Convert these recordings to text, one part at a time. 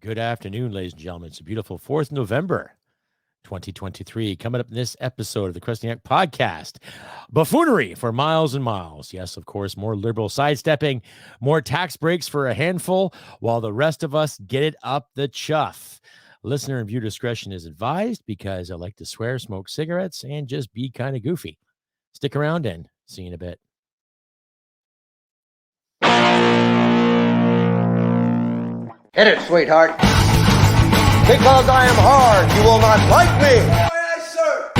Good afternoon, ladies and gentlemen. It's a beautiful 4th November, 2023. Coming up in this episode of the Crusty podcast, Buffoonery for miles and miles. Yes, of course, more liberal sidestepping, more tax breaks for a handful, while the rest of us get it up the chuff. Listener and viewer discretion is advised because I like to swear, smoke cigarettes, and just be kind of goofy. Stick around and see you in a bit. Hit it, sweetheart. Because I am hard, you will not like me. Yes, sir.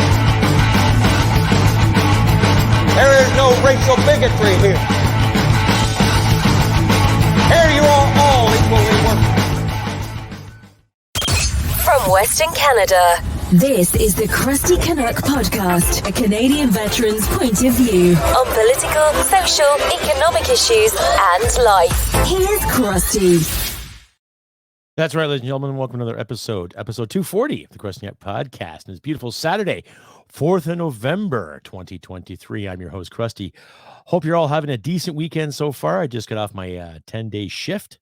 There is no racial bigotry here. Here you are all equally worthless. From Western Canada, this is the Crusty Canuck podcast, a Canadian veteran's point of view on political, social, economic issues, and life. Here's Crusty. That's right, ladies and gentlemen. Welcome to another episode 240 of the Crusty podcast. And it's beautiful Saturday, 4th of November, 2023. I'm your host, Crusty. Hope you're all having a decent weekend so far. I just got off my 10-day shift.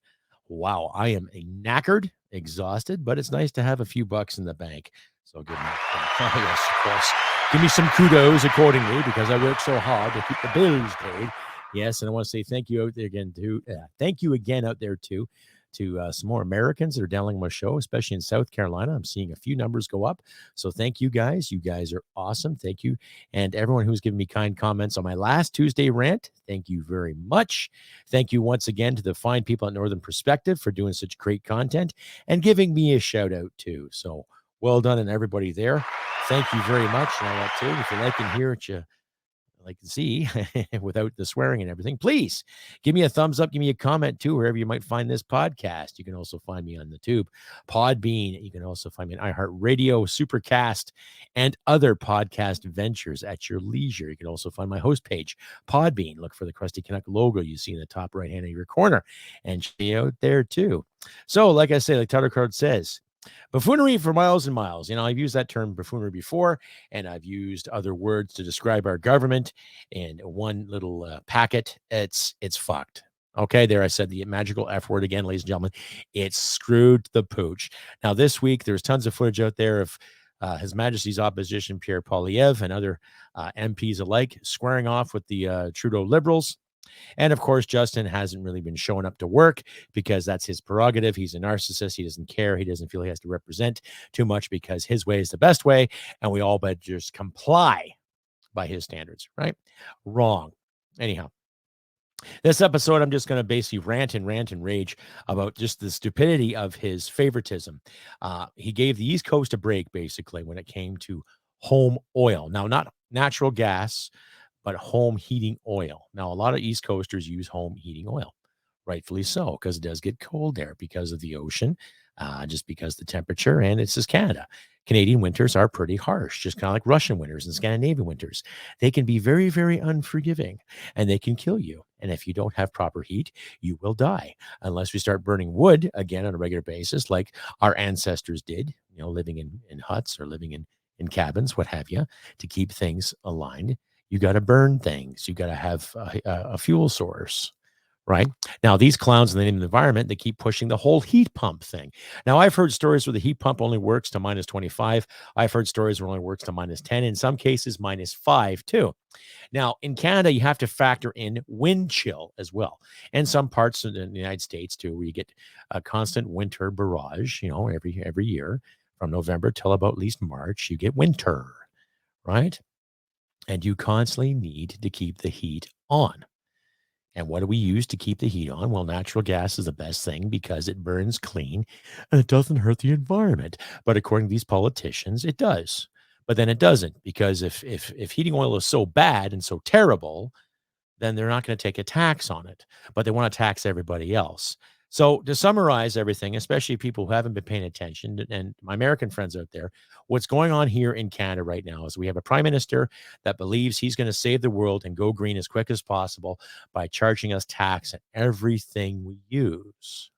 Wow, I am knackered, exhausted, but it's nice to have a few bucks in the bank. So give me, yes, of course, give me some kudos accordingly because I work so hard to keep the bills paid. Yes, and I want to say thank you out there again too. Thank you again out there too. To some more Americans that are downloading my show, especially in South Carolina. I'm seeing a few numbers go up. So thank you guys. You guys are awesome. Thank you. And everyone who's given me kind comments on my last Tuesday rant, thank you very much. Thank you once again to the fine people at Northern Perspective for doing such great content and giving me a shout out too. So well done and everybody there. Thank you very much. And all that too. If you like and hear what you like to see without the swearing and everything, please give me a thumbs up, give me a comment too, wherever you might find this podcast. You can also find me on the Tube, Podbean. You can also find me on iHeartRadio, Supercast, and other podcast ventures at your leisure. You can also find my host page, Podbean. Look for the Crusty Canuck logo you see in the top right hand of your corner and check me out there too. So like I say, like title card says, buffoonery for miles and miles. You know, I've used that term buffoonery before, and I've used other words to describe our government. And one little packet, it's fucked. Okay, there I said the magical F word again, ladies and gentlemen. It's screwed the pooch. Now, this week, there's tons of footage out there of His Majesty's opposition, Pierre Poilievre, and other MPs alike squaring off with the Trudeau Liberals. And of course, Justin hasn't really been showing up to work because that's his prerogative. He's a narcissist. He doesn't care. He doesn't feel he has to represent too much because his way is the best way. And we all better just comply by his standards, right? Wrong. Anyhow, this episode, I'm just going to basically rant and rage about just the stupidity of his favoritism. He gave the East Coast a break, basically, when it came to home oil. Now, not natural gas, but home heating oil. Now, a lot of East Coasters use home heating oil, rightfully so, because it does get cold there because of the ocean, just because the temperature, and it's just Canada. Canadian winters are pretty harsh, just kind of like Russian winters and Scandinavian winters. They can be very, very unforgiving, and they can kill you. And if you don't have proper heat, you will die, unless we start burning wood again on a regular basis, like our ancestors did, you know, living in huts or living in cabins, what have you, to keep things aligned. You got to burn things. You got to have a fuel source, right? Now, these clowns in the environment, they keep pushing the whole heat pump thing. Now, I've heard stories where the heat pump only works to minus 25. I've heard stories where it only works to minus 10. In some cases, minus 5 too. Now, in Canada, you have to factor in wind chill as well. And some parts of the United States too, where you get a constant winter barrage, you know, every year from November till about at least March, you get winter, right? And you constantly need to keep the heat on. And what do we use to keep the heat on? Well, natural gas is the best thing because it burns clean and it doesn't hurt the environment. But according to these politicians, it does. But then it doesn't, because if heating oil is so bad and so terrible, then they're not going to take a tax on it. But they want to tax everybody else. So to summarize everything, especially people who haven't been paying attention, and my American friends out there, what's going on here in Canada right now is we have a prime minister that believes he's going to save the world and go green as quick as possible by charging us tax on everything we use.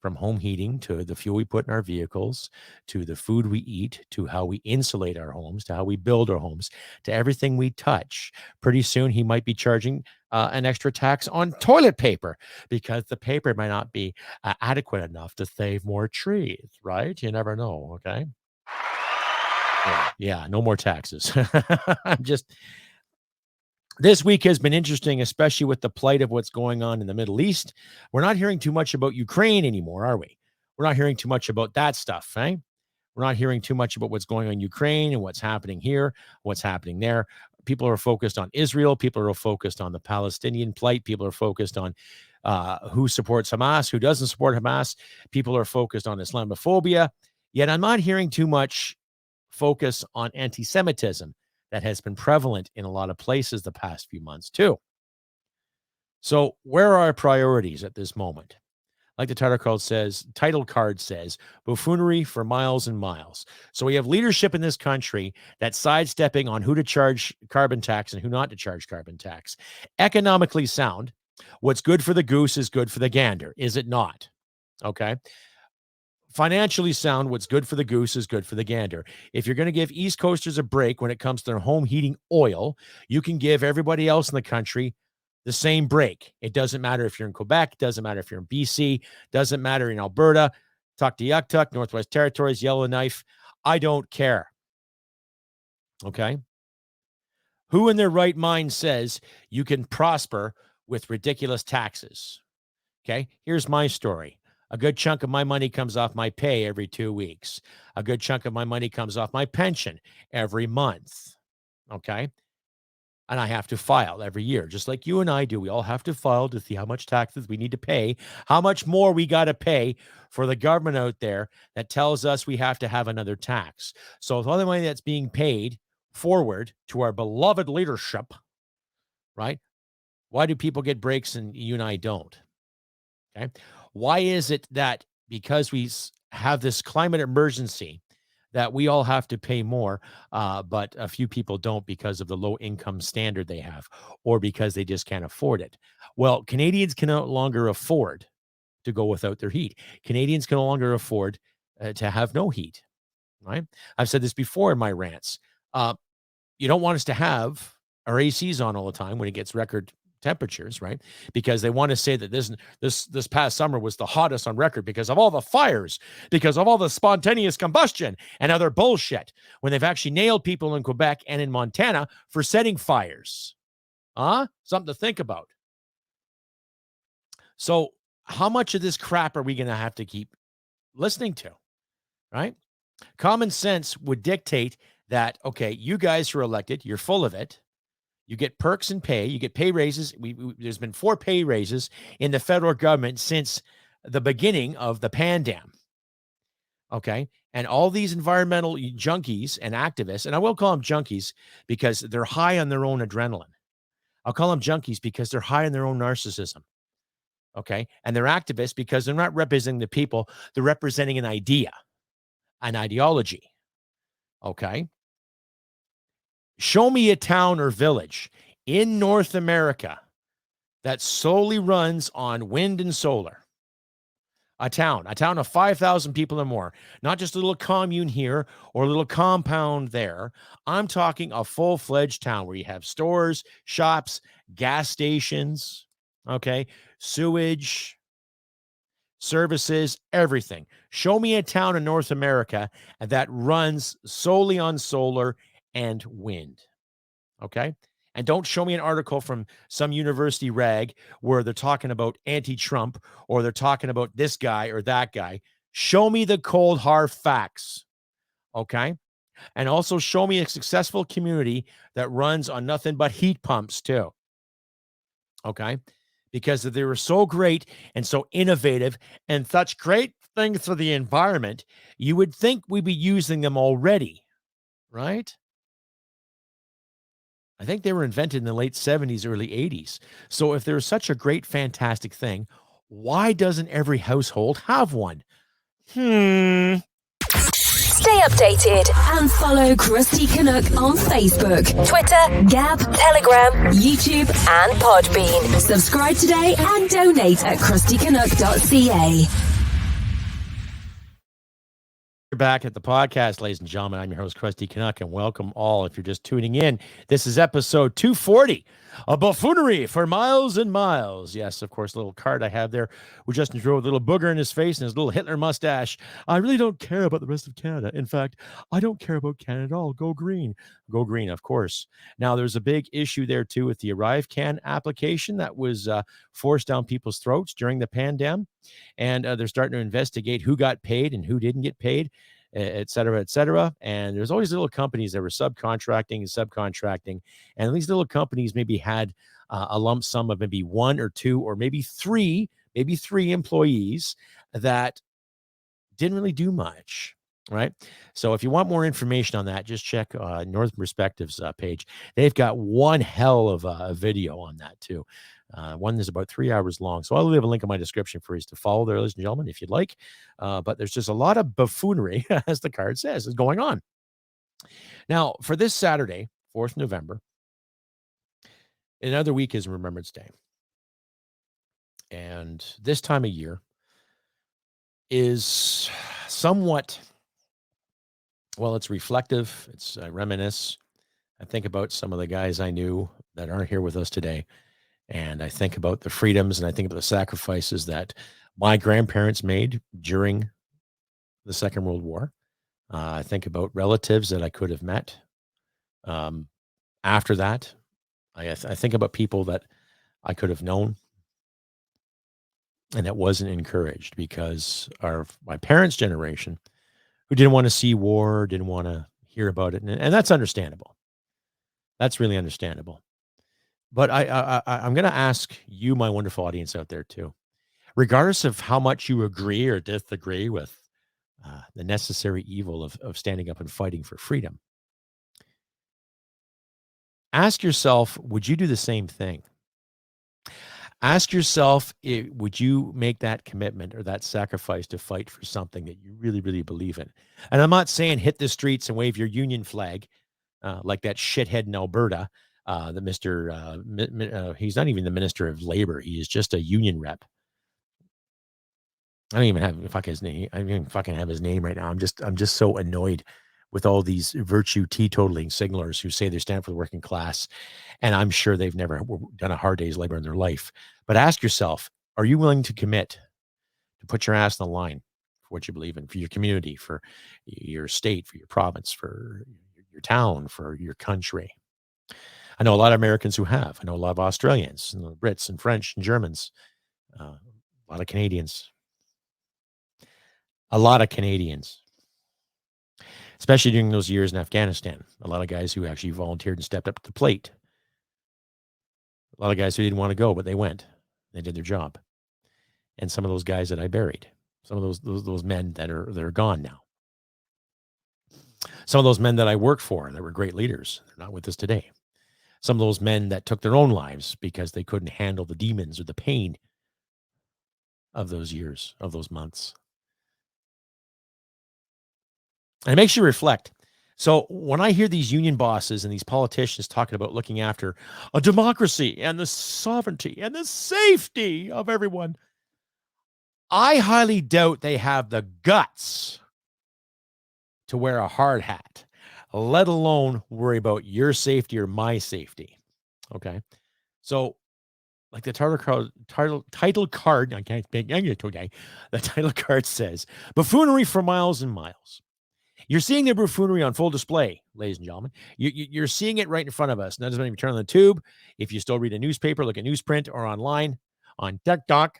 From home heating to the fuel we put in our vehicles, to the food we eat, to how we insulate our homes, to how we build our homes, to everything we touch. Pretty soon he might be charging an extra tax on toilet paper because the paper might not be adequate enough to save more trees, right? You never know, okay? Yeah, no more taxes. This week has been interesting, especially with the plight of what's going on in the Middle East. We're not hearing too much about Ukraine anymore, are we? We're not hearing too much about that stuff, eh? We're not hearing too much about what's going on in Ukraine and what's happening here, what's happening there. People are focused on Israel. People are focused on the Palestinian plight. People are focused on who supports Hamas, who doesn't support Hamas. People are focused on Islamophobia. Yet I'm not hearing too much focus on anti-Semitism that has been prevalent in a lot of places the past few months too. So where are our priorities at this moment? Like the title card says, buffoonery for miles and miles. So we have leadership in this country that's sidestepping on who to charge carbon tax and who not to charge carbon tax. Economically sound. What's good for the goose is good for the gander, is it not? Okay. Financially sound, what's good for the goose is good for the gander. If you're going to give East Coasters a break when it comes to their home heating oil, you can give everybody else in the country the same break. It doesn't matter if you're in Quebec, doesn't matter if you're in BC, doesn't matter in Alberta, talk to DIOTALK, Northwest Territories, Yellowknife. I don't care. Okay? Who in their right mind says you can prosper with ridiculous taxes? Okay? Here's my story. A good chunk of my money comes off my pay every 2 weeks. A good chunk of my money comes off my pension every month. Okay? And I have to file every year, just like you and I do. We all have to file to see how much taxes we need to pay, how much more we got to pay for the government out there that tells us we have to have another tax. So with all the money that's being paid forward to our beloved leadership, right? Why do people get breaks and you and I don't? Okay. Why is it that because we have this climate emergency that we all have to pay more, but a few people don't because of the low income standard they have or because they just can't afford it? Well, Canadians can no longer afford to go without their heat. Canadians can no longer afford to have no heat, right? I've said this before in my rants. You don't want us to have our ACs on all the time when it gets record temperatures, right? Because they want to say that this past summer was the hottest on record because of all the fires, because of all the spontaneous combustion and other bullshit, when they've actually nailed people in Quebec and in Montana for setting fires. Something to think about. So how much of this crap are we going to have to keep listening to, right? Common sense would dictate that, okay, you guys who are elected, you're full of it. You get perks and pay. You get pay raises. There's been 4 pay raises in the federal government since the beginning of the pandemic. Okay. And all these environmental junkies and activists, and I will call them junkies because they're high on their own adrenaline. I'll call them junkies because they're high on their own narcissism. Okay. And they're activists because they're not representing the people. They're representing an idea, an ideology. Okay. Show me a town or village in North America that solely runs on wind and solar. A town of 5,000 people or more, not just a little commune here or a little compound there. I'm talking a full-fledged town where you have stores, shops, gas stations, okay, sewage, services, everything. Show me a town in North America that runs solely on solar and wind. Okay. And don't show me an article from some university rag where they're talking about anti-Trump or they're talking about this guy or that guy. Show me the cold, hard facts. Okay. And also show me a successful community that runs on nothing but heat pumps too. Okay. Because they were so great and so innovative and such great things for the environment, you would think we'd be using them already. Right? I think they were invented in the late 70s, early 80s. So if there's such a great, fantastic thing, why doesn't every household have one? Stay updated and follow Crusty Canuck on Facebook, Twitter, Gab, Telegram, YouTube, and Podbean. Subscribe today and donate at crustycanuck.ca. You're back at the podcast, ladies and gentlemen. I'm your host, Crusty Canuck, and welcome all. If you're just tuning in, this is episode 240 of Buffoonery for Miles and Miles. Yes, of course, a little card I have there with Justin Trudeau with a little booger in his face and his little Hitler mustache. I really don't care about the rest of Canada. In fact, I don't care about Canada at all. Go green. Go green, of course. Now, there's a big issue there, too, with the ArriveCan application that was forced down people's throats during the pandemic. And they're starting to investigate who got paid and who didn't get paid, et cetera, et cetera. And there's always little companies that were subcontracting. And these little companies maybe had a lump sum of maybe one or two or maybe three employees that didn't really do much. Right. So if you want more information on that, just check Northern Perspectives page. They've got one hell of a video on that, too. One is about 3 hours long. So I'll leave a link in my description for you to follow there, ladies and gentlemen, if you'd like. But there's just a lot of buffoonery, as the card says, is going on. Now, for this Saturday, 4th November, another week is Remembrance Day. And this time of year is somewhat, well, it's reflective. It's reminisce. I think about some of the guys I knew that aren't here with us today. And I think about the freedoms and I think about the sacrifices that my grandparents made during the Second World War. I think about relatives that I could have met after that. I think about people that I could have known and that wasn't encouraged because my parents' generation, who didn't want to see war, didn't want to hear about it. And that's understandable. That's really understandable. But I'm going to ask you, my wonderful audience out there, too, regardless of how much you agree or disagree with the necessary evil of standing up and fighting for freedom, ask yourself, would you do the same thing? Ask yourself, would you make that commitment or that sacrifice to fight for something that you really, really believe in? And I'm not saying hit the streets and wave your union flag like that shithead in Alberta. The Mr. He's not even the Minister of Labor. He is just a union rep. I don't even have his name. I don't even fucking have his name right now. I'm just so annoyed with all these virtue teetotaling signalers who say they stand for the working class. And I'm sure they've never done a hard day's labor in their life. But ask yourself, are you willing to commit to put your ass on the line for what you believe in, for your community, for your state, for your province, for your town, for your country? I know a lot of Americans who have. I know a lot of Australians, and Brits, and French, and Germans. A lot of Canadians. Especially during those years in Afghanistan. A lot of guys who actually volunteered and stepped up to the plate. A lot of guys who didn't want to go, but they went. They did their job. And some of those guys that I buried. Some of those men that are gone now. Some of those men that I worked for that were great leaders. They're not with us today. Some of those men that took their own lives because they couldn't handle the demons or the pain of those years, of those months. And it makes you reflect. So when I hear these union bosses and these politicians talking about looking after a democracy and the sovereignty and the safety of everyone, I highly doubt they have the guts to wear a hard hat, let alone worry about your safety or my safety. Okay. So like the title card, I can't speak English today. The title card says, Buffoonery for Miles and Miles. You're seeing the buffoonery on full display, ladies and gentlemen. You're seeing it right in front of us. Now, it doesn't matter if you turn on the tube, if you still read a newspaper, look at newsprint, or online, on DIOTALK,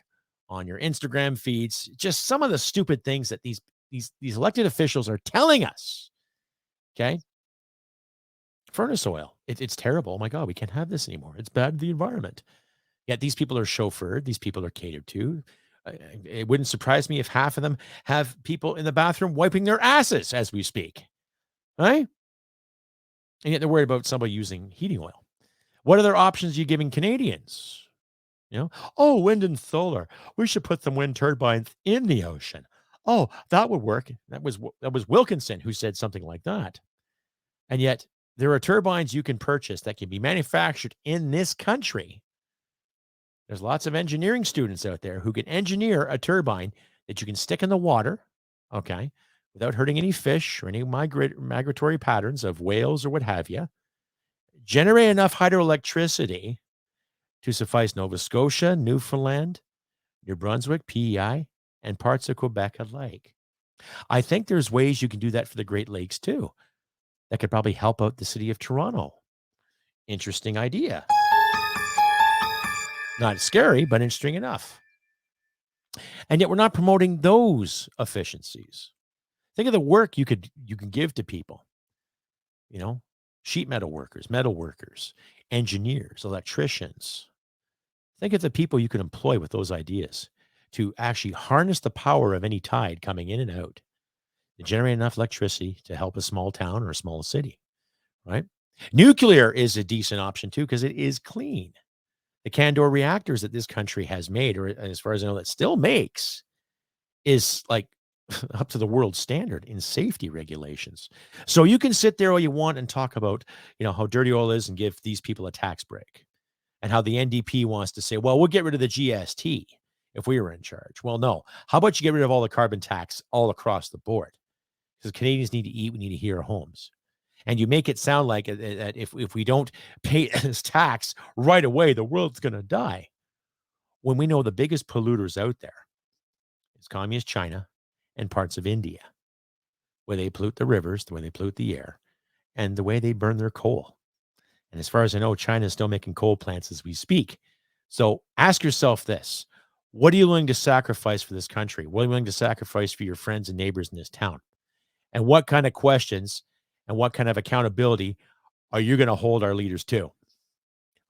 on your Instagram feeds, just some of the stupid things that these elected officials are telling us. Okay? Furnace oil. It's terrible. Oh, my God, we can't have this anymore. It's bad for the environment. Yet these people are chauffeured. These people are catered to. It wouldn't surprise me if half of them have people in the bathroom wiping their asses as we speak. Right? And yet they're worried about somebody using heating oil. What other options are you giving Canadians? Oh, wind and solar. We should put some wind turbines in the ocean. Oh, that would work. That was Wilkinson who said something like that. And yet there are turbines you can purchase that can be manufactured in this country. There's lots of engineering students out there who can engineer a turbine that you can stick in the water, okay, without hurting any fish or any migratory patterns of whales or what have you. Generate enough hydroelectricity to suffice Nova Scotia, Newfoundland, New Brunswick, PEI, and parts of Quebec alike. I think there's ways you can do that for the Great Lakes too. That could probably help out the city of Toronto. Interesting idea. Not scary, but interesting enough. And yet we're not promoting those efficiencies. Think of the work you can give to people. Sheet metal workers, engineers, electricians. Think of the people you can employ with those ideas to actually harness the power of any tide coming in and out to generate enough electricity to help a small town or a small city, right? Nuclear is a decent option too because it is clean. The Candor reactors that this country has made, or as far as I know, that still makes, is like up to the world standard in safety regulations. So you can sit there all you want and talk about, how dirty oil is and give these people a tax break, and how the NDP wants to say, well, we'll get rid of the GST if we were in charge. Well, no. How about you get rid of all the carbon tax all across the board? Because Canadians need to eat, we need to heat our homes. And you make it sound like that if we don't pay this tax right away, the world's going to die. When we know the biggest polluters out there is communist China and parts of India, where they pollute the rivers, the way they pollute the air, and the way they burn their coal. And as far as I know, China is still making coal plants as we speak. So ask yourself this. What are you willing to sacrifice for this country? What are you willing to sacrifice for your friends and neighbors in this town? And what kind of questions and what kind of accountability are you going to hold our leaders to?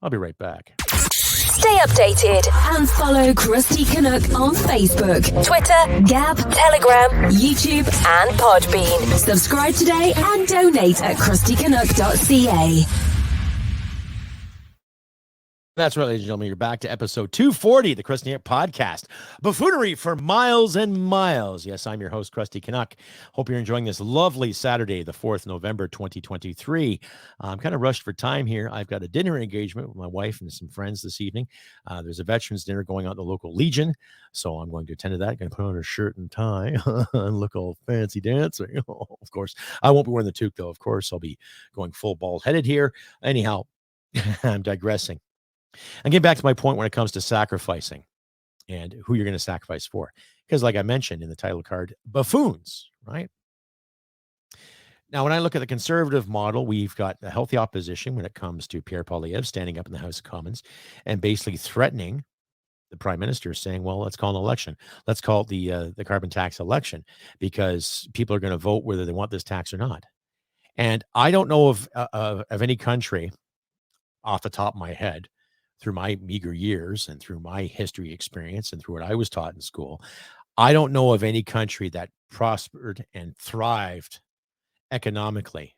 I'll be right back. Stay updated and follow Crusty Canuck on Facebook, Twitter, Gab, Telegram, YouTube, and Podbean. Subscribe today and donate at crustycanuck.ca. That's right, ladies and gentlemen. You're back to episode 240 of the Crusty Canuck podcast. Buffoonery for miles and miles. Yes, I'm your host, Crusty Canuck. Hope you're enjoying this lovely Saturday, the 4th November, 2023. I'm kind of rushed for time here. I've got a dinner engagement with my wife and some friends this evening. There's a veterans dinner going on at the local Legion, so I'm going to attend to that. Going to put on a shirt and tie and look all fancy dancing. Of course, I won't be wearing the toque, though. Of course, I'll be going full bald-headed here. Anyhow, I'm digressing. And getting back to my point when it comes to sacrificing and who you're going to sacrifice for. Because like I mentioned in the title card, buffoons, right? Now, when I look at the conservative model, we've got a healthy opposition when it comes to Pierre Poilievre standing up in the House of Commons and basically threatening the Prime Minister, saying, well, let's call an election. Let's call it the carbon tax election because people are going to vote whether they want this tax or not. And I don't know of any country off the top of my head, through my meager years and through my history experience and through what I was taught in school, I don't know of any country that prospered and thrived economically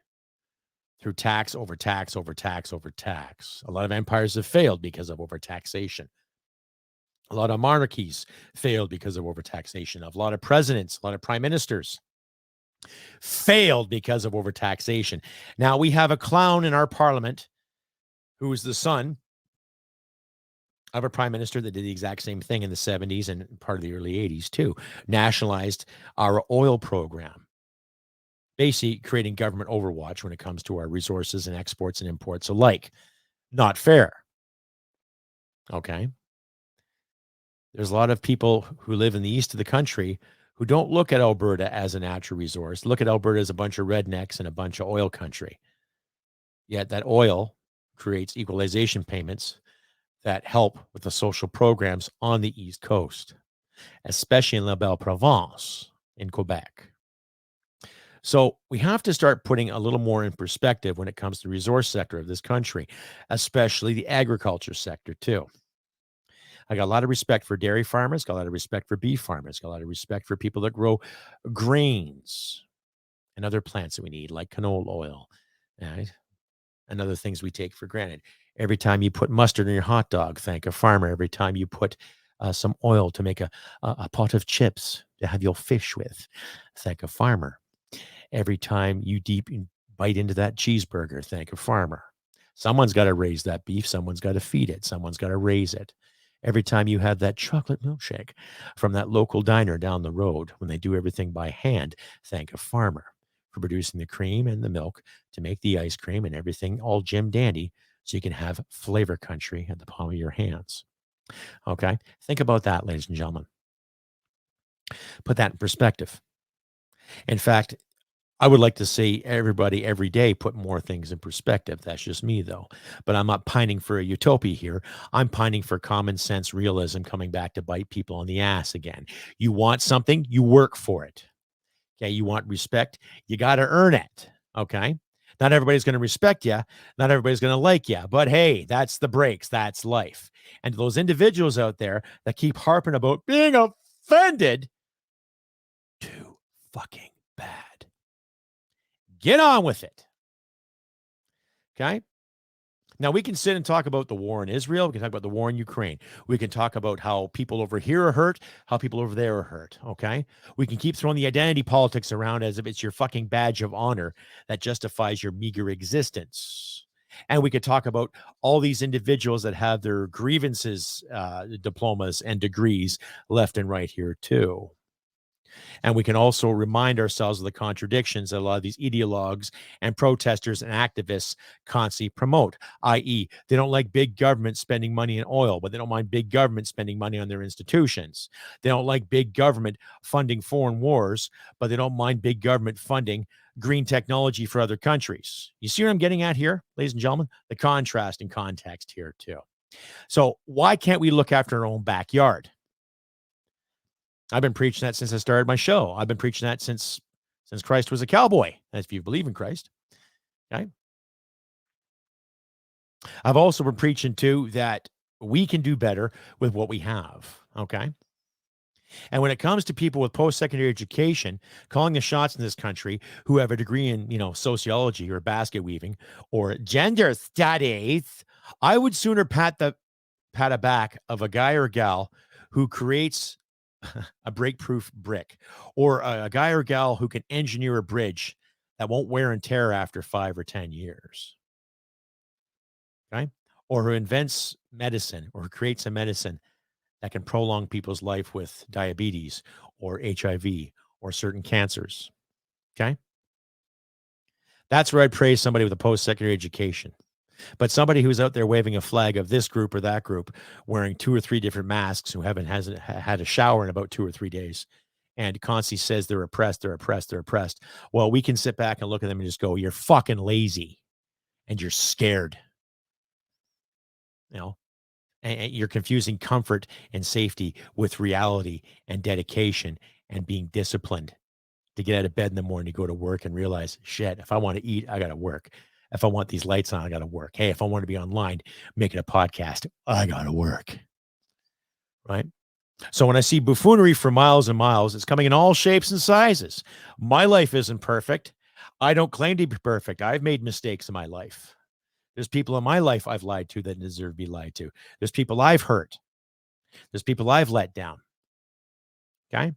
through tax over tax over tax over tax. A lot of empires have failed because of overtaxation. A lot of monarchies failed because of overtaxation. A lot of presidents, a lot of prime ministers failed because of overtaxation. Now we have a clown in our parliament who is the son of a prime minister that did the exact same thing in the 70s and part of the early 80s too. Nationalized our oil program, basically creating government overwatch when it comes to our resources and exports and imports alike. Not fair. Okay. There's a lot of people who live in the east of the country who don't look at Alberta as a natural resource, look at Alberta as a bunch of rednecks and a bunch of oil country. Yet that oil creates equalization payments that help with the social programs on the East Coast, especially in La Belle Province in Quebec. So we have to start putting a little more in perspective when it comes to the resource sector of this country, especially the agriculture sector too. I got a lot of respect for dairy farmers, got a lot of respect for beef farmers, got a lot of respect for people that grow grains and other plants that we need, like canola oil, right? And other things we take for granted. Every time you put mustard in your hot dog, thank a farmer. Every time you put some oil to make a pot of chips to have your fish with, thank a farmer. Every time you bite into that cheeseburger, thank a farmer. Someone's got to raise that beef. Someone's got to feed it. Someone's got to raise it. every time you have that chocolate milkshake from that local diner down the road when they do everything by hand. Thank a farmer for producing the cream and the milk to make the ice cream and everything all Jim Dandy so you can have flavor country at the palm of your hands. Okay? Think about that, ladies and gentlemen. Put that in perspective. In fact, I would like to see everybody every day put more things in perspective. That's just me, though. But I'm not pining for a utopia here. I'm pining for common sense realism coming back to bite people on the ass again. You want something, you work for it. Okay. You want respect, you got to earn it. Okay. Not everybody's going to respect you. Not everybody's going to like you. But hey, that's the breaks. That's life. And those individuals out there that keep harping about being offended, too fucking bad. Get on with it. Okay. Now we can sit and talk about the war in Israel. We can talk about the war in Ukraine. We can talk about how people over here are hurt, how people over there are hurt. Okay. We can keep throwing the identity politics around as if it's your fucking badge of honor that justifies your meager existence. And we could talk about all these individuals that have their grievances, diplomas and degrees left and right here too. And we can also remind ourselves of the contradictions that a lot of these ideologues and protesters and activists constantly promote, i.e., they don't like big government spending money in oil, but they don't mind big government spending money on their institutions. They don't like big government funding foreign wars, but they don't mind big government funding green technology for other countries. You see what I'm getting at here, ladies and gentlemen? The contrast and context here too. So why can't we look after our own backyard? I've been preaching that since I started my show. I've been preaching that since Christ was a cowboy, if you believe in Christ. Okay. I've also been preaching too that we can do better with what we have. Okay. And when it comes to people with post-secondary education calling the shots in this country who have a degree in, sociology or basket weaving or gender studies, I would sooner pat a back of a guy or gal who creates a break-proof brick, or a guy or gal who can engineer a bridge that won't wear and tear after 5 or 10 years. Okay. Or who invents medicine or who creates a medicine that can prolong people's life with diabetes or HIV or certain cancers. Okay. That's where I'd praise somebody with a post-secondary education. But somebody who's out there waving a flag of this group or that group, wearing 2 or 3 different masks, who hasn't had a shower in about 2 or 3 days, and constantly says they're oppressed. Well, we can sit back and look at them and just go, you're fucking lazy and you're scared. And you're confusing comfort and safety with reality and dedication and being disciplined to get out of bed in the morning to go to work and realize, shit, if I want to eat, I got to work. If I want these lights on, I got to work. Hey, if I want to be online making a podcast, I got to work. Right? So when I see buffoonery for miles and miles, it's coming in all shapes and sizes. My life isn't perfect. I don't claim to be perfect. I've made mistakes in my life. There's people in my life I've lied to that deserve to be lied to. There's people I've hurt. There's people I've let down. Okay?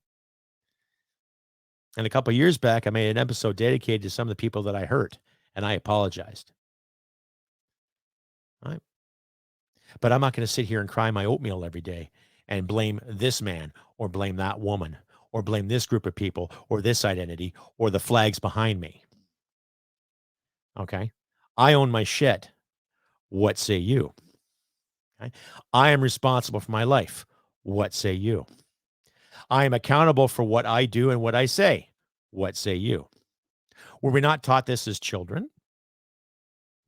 And a couple of years back, I made an episode dedicated to some of the people that I hurt. And I apologized. All right. But I'm not going to sit here and cry my oatmeal every day and blame this man or blame that woman or blame this group of people or this identity or the flags behind me. Okay. I own my shit. What say you? Okay. I am responsible for my life. What say you? I am accountable for what I do and what I say. What say you? Were we not taught this as children?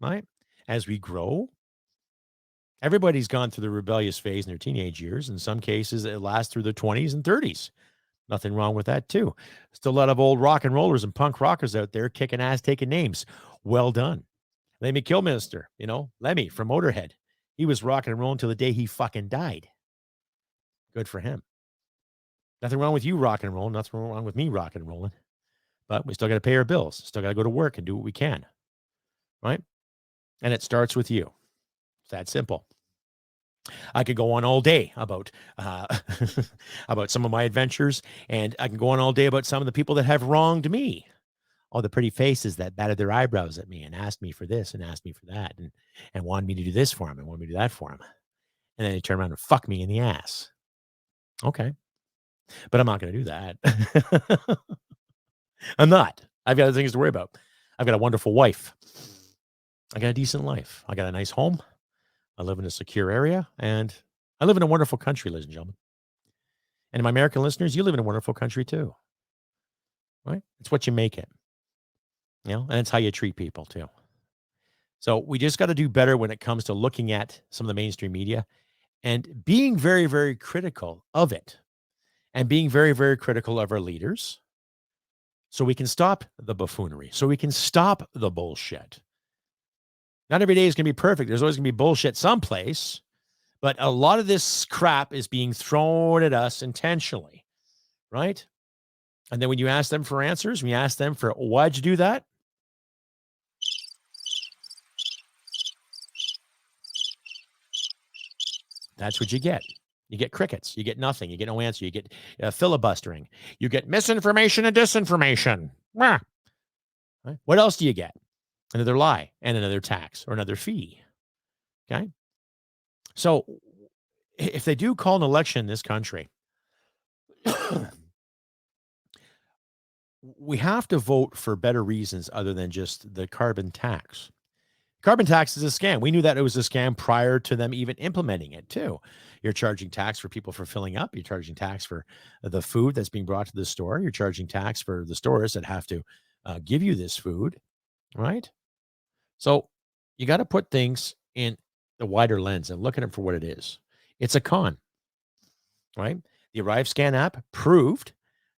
Right? As we grow, everybody's gone through the rebellious phase in their teenage years. In some cases, it lasts through their 20s and 30s. Nothing wrong with that, too. Still a lot of old rock and rollers and punk rockers out there kicking ass, taking names. Well done. Lemmy Kilmister, Lemmy from Motorhead. He was rocking and rolling till the day he fucking died. Good for him. Nothing wrong with you rocking and rolling. Nothing wrong with me rocking and rolling. But we still got to pay our bills. Still got to go to work and do what we can. Right? And it starts with you. It's that simple. I could go on all day about about some of my adventures, and I can go on all day about some of the people that have wronged me. All the pretty faces that batted their eyebrows at me and asked me for this and asked me for that and wanted me to do this for them and wanted me to do that for them. and then they turn around and fuck me in the ass. Okay. But I'm not going to do that. I'm not. I've got other things to worry about. I've got a wonderful wife. I got a decent life. I got a nice home. I live in a secure area, and I live in a wonderful country, ladies and gentlemen. And my American listeners, you live in a wonderful country too, right? It's what you make it, and it's how you treat people too. So we just got to do better when it comes to looking at some of the mainstream media and being very, very critical of it, and being very, very critical of our leaders, so we can stop the buffoonery, so we can stop the bullshit. Not every day is going to be perfect. There's always going to be bullshit someplace, but a lot of this crap is being thrown at us intentionally, right? And then when you ask them for answers, when you ask them for, why'd you do that? That's what you get. You get crickets. You get nothing. You get no answer. You get filibustering. You get misinformation and disinformation. Right? What else do you get? Another lie and another tax or another fee. Okay. So if they do call an election in this country, we have to vote for better reasons other than just the carbon tax. Carbon tax is a scam. We knew that it was a scam prior to them even implementing it too. You're charging tax for people for filling up. You're charging tax for the food that's being brought to the store. You're charging tax for the stores that have to give you this food, right? So you got to put things in the wider lens and look at it for what it is. It's a con, right? The ArriveScan app proved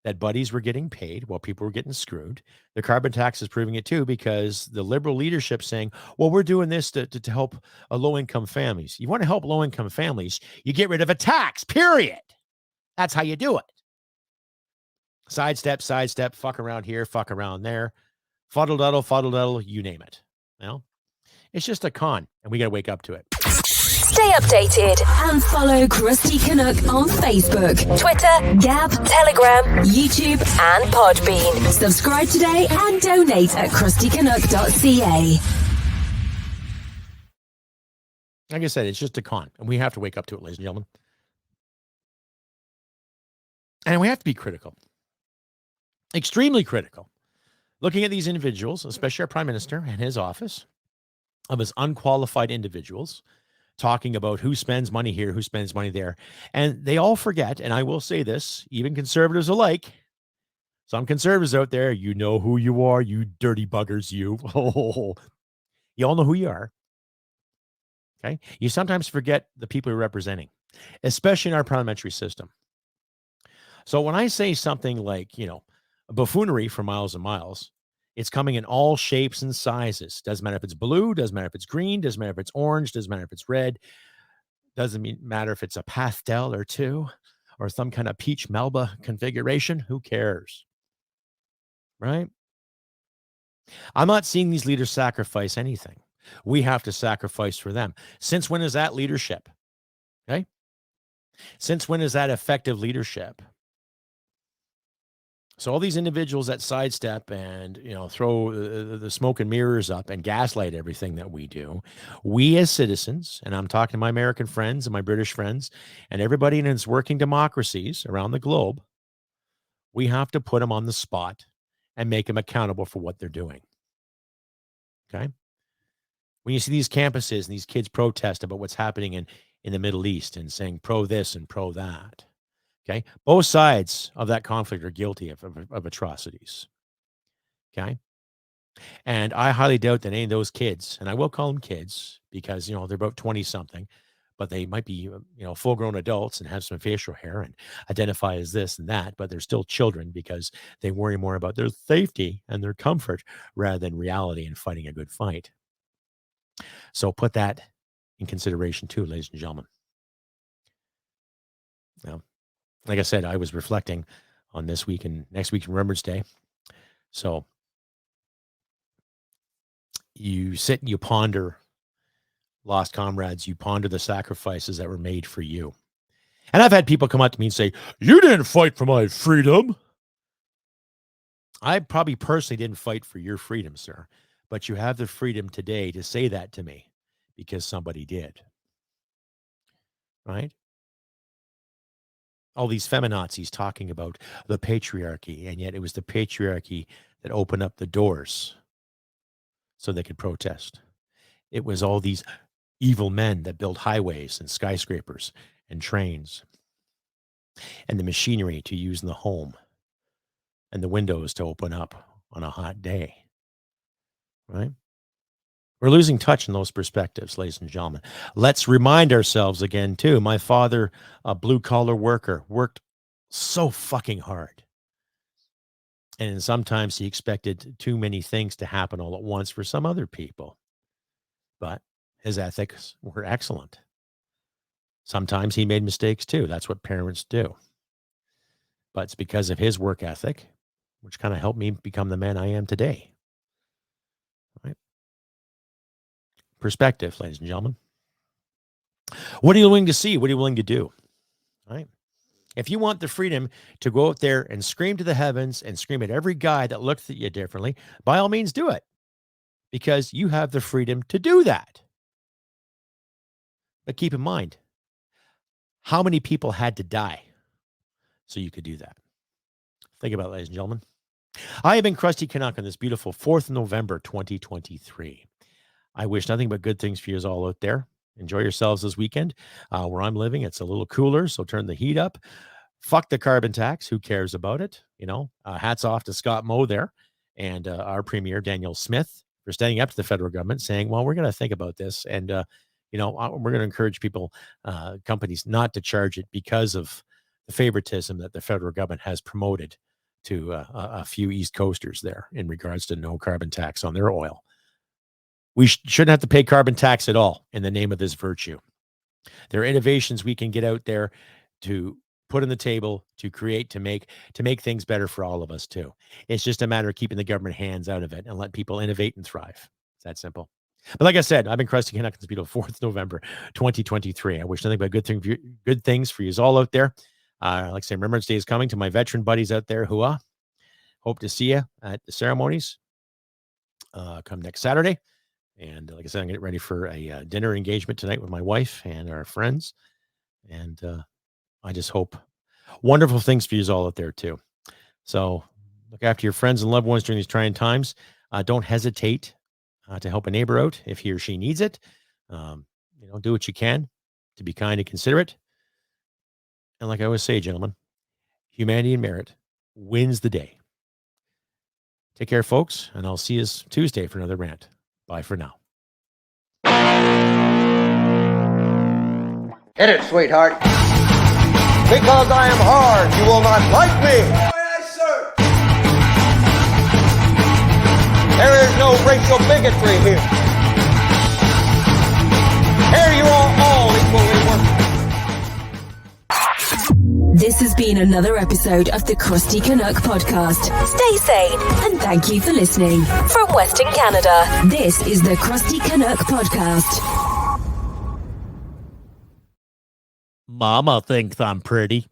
that buddies were getting paid while people were getting screwed. The carbon tax is proving it too, because the liberal leadership saying, well, we're doing this to help low-income families. You want to help low-income families, you get rid of a tax, period. That's how you do it. Sidestep, fuck around here, fuck around there. Fuddle-duddle, you name it. It's just a con, and we got to wake up to it. Stay updated and follow Crusty Canuck on Facebook, Twitter, Gab, Telegram, YouTube, and Podbean. Subscribe today and donate at crustycanuck.ca. Like I said, it's just a con, and we have to wake up to it, ladies and gentlemen. And we have to be critical, extremely critical, looking at these individuals, especially our Prime Minister and his office, of his unqualified individuals, talking about who spends money here, who spends money there. And they all forget, and I will say this, even conservatives alike, some conservatives out there, you know who you are, you dirty buggers, you. You all know who you are. Okay? You sometimes forget the people you're representing, especially in our parliamentary system. So when I say something like, buffoonery for miles and miles, it's coming in all shapes and sizes. Doesn't matter if it's blue, doesn't matter if it's green, doesn't matter if it's orange, doesn't matter if it's red, doesn't matter if it's a pastel or two, or some kind of peach Melba configuration. Who cares? Right? I'm not seeing these leaders sacrifice anything. We have to sacrifice for them. Since when is that leadership? Okay? Since when is that effective leadership? So all these individuals that sidestep and, throw the smoke and mirrors up and gaslight everything that we do, we as citizens, and I'm talking to my American friends and my British friends and everybody in its working democracies around the globe, we have to put them on the spot and make them accountable for what they're doing. Okay? When you see these campuses and these kids protest about what's happening in the Middle East and saying pro this and pro that, okay, both sides of that conflict are guilty of atrocities. Okay, and I highly doubt that any of those kids, and I will call them kids because they're about 20-something, but they might be full-grown adults and have some facial hair and identify as this and that, but they're still children because they worry more about their safety and their comfort rather than reality and fighting a good fight. So put that in consideration too, ladies and gentlemen. Now, like I said, I was reflecting on this week and next week's Remembrance Day. So you sit and you ponder lost comrades. You ponder the sacrifices that were made for you. And I've had people come up to me and say, you didn't fight for my freedom. I probably personally didn't fight for your freedom, sir. But you have the freedom today to say that to me because somebody did. right? All these feminazis talking about the patriarchy, and yet it was the patriarchy that opened up the doors so they could protest. It was all these evil men that built highways and skyscrapers and trains and the machinery to use in the home and the windows to open up on a hot day, right? We're losing touch in those perspectives, ladies and gentlemen. Let's remind ourselves again, too. My father, a blue-collar worker, worked so fucking hard. And sometimes he expected too many things to happen all at once for some other people. But his ethics were excellent. Sometimes he made mistakes, too. That's what parents do. But it's because of his work ethic, which kind of helped me become the man I am today. Right? Perspective, ladies and gentlemen. What are you willing to see? What are you willing to do? Right? If you want the freedom to go out there and scream to the heavens and scream at every guy that looks at you differently, by all means do it. Because you have the freedom to do that. But keep in mind, how many people had to die so you could do that? Think about it, ladies and gentlemen. I have been Crusty Canuck on this beautiful 4th of November, 2023. I wish nothing but good things for you all out there. Enjoy yourselves this weekend. Where I'm living, it's a little cooler, so turn the heat up. Fuck the carbon tax. Who cares about it? You know, hats off to Scott Moe there and our Premier, Daniel Smith, for standing up to the federal government, saying, well, we're going to think about this. And, you know, we're going to encourage people, companies not to charge it because of the favoritism that the federal government has promoted to a few East Coasters there in regards to no carbon tax on their oil. We shouldn't have to pay carbon tax at all in the name of this virtue. There are innovations we can get out there to put on the table, to create, to make things better for all of us too. It's just a matter of keeping the government hands out of it and let people innovate and thrive. It's that simple. But like I said, I've been Crusty Canuck. It's beautiful 4th November, 2023. I wish nothing but good things for you all out there. Like I say, Remembrance Day is coming. To my veteran buddies out there, hope to see you at the ceremonies come next Saturday. And like I said, I'm getting ready for a dinner engagement tonight with my wife and our friends. And I just hope wonderful things for you all out there too. So look after your friends and loved ones during these trying times. Don't hesitate to help a neighbor out if he or she needs it. You know, do what you can to be kind and considerate. And like I always say, gentlemen, humanity and merit wins the day. Take care, folks, and I'll see you Tuesday for another rant. Bye for now. Hit it, sweetheart. Because I am hard, you will not like me. Yes, sir. There is no racial bigotry here. Here you are all equally worthless. This has been another episode of the Crusty Canuck podcast. Stay sane and thank you for listening. From Western Canada, this is the Crusty Canuck podcast. Mama thinks I'm pretty.